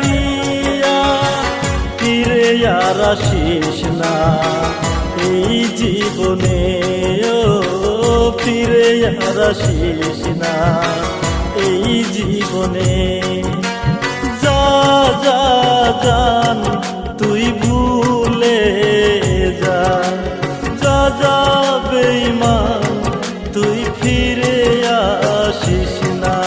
সারিয়া ফিরে আর আসিস না এই জীবনে, ও ফিরে আর আসিস না এই জীবনে। যা যা জান তুই ভুলে যা, যা যা বেঈমান তুই ফিরে আসিস না।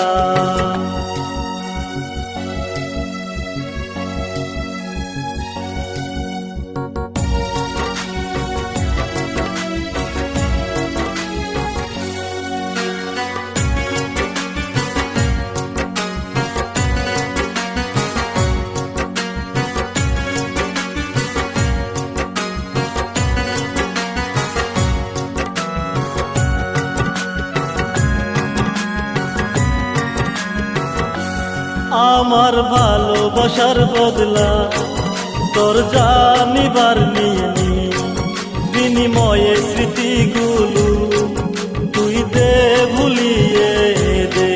আমার ভালোবাসার বদলা তোর জানিবার নিয়ে বিনিময়ে স্মৃতিগুলো তুই দে ভুলিয়ে দে।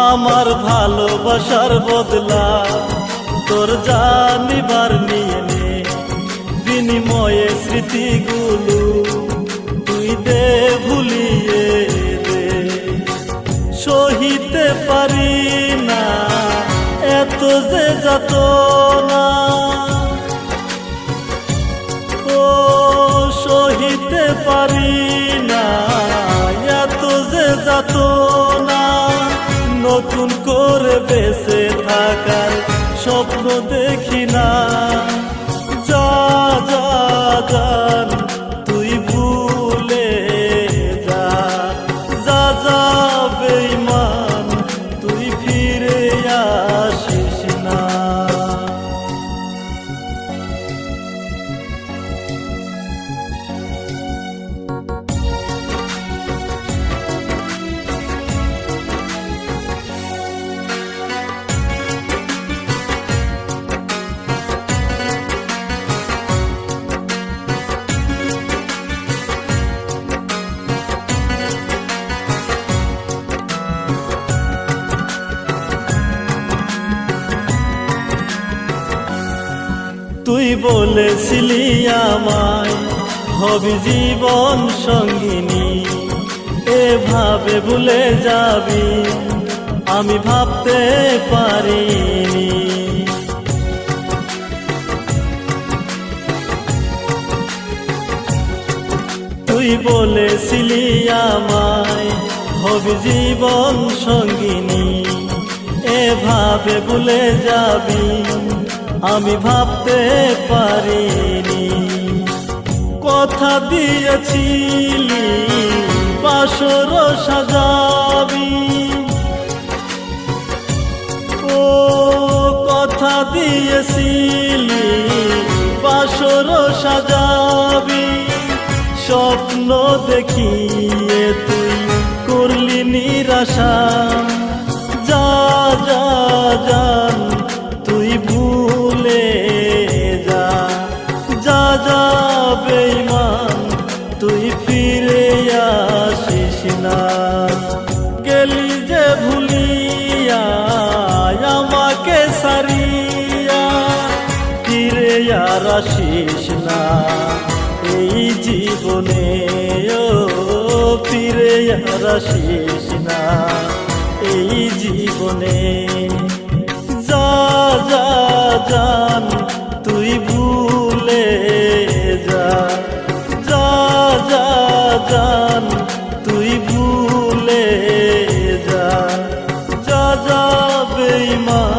আমার ভালোবাসার বদলা তোর জানিবার নিয়ে বিনিময়ে স্মৃতিগুলো দে ভুলিয়ে দে। সহিতে পারি না এত যে যাতনা, ও সহিতে পারি না এত যে যাতনা। নতুন করে বেঁচে থাকার স্বপ্ন দেখি না। যা যা জান তুই ভুলে যা, যা যা বেঈমান তুই ফিরে আসিস না। তুই বলেছিলি আমায় হবি জীবন সঙ্গিনী, এভাবে ভুলে যাবি আমি ভাবতে পারিনি। তুই বলেছিলি আমায় হবি জীবন সঙ্গিনী, এভাবে ভুলে যাবি আমি ভাবতে পারিনি। কথা দিয়েছিলি বাসর সাজাবি, ও কথা দিয়েছিলি বাসর সাজাবি। স্বপ্ন দেখিয়ে তুই করলি নিরাশা। যা যা জান তুই ভুলে যা, যা যা বেঈমান তুই ফিরে আসিস না। গেলি যে ভুলিয়া আমাকে সারিয়া ফিরে আর আসিস না এই জীবনে, ও ফিরে আর আসিস না এই জীবনে। যা যা জান তুই ভুলে যা, যা যা জান তুই ভুলে যা, যা যা বেঈমান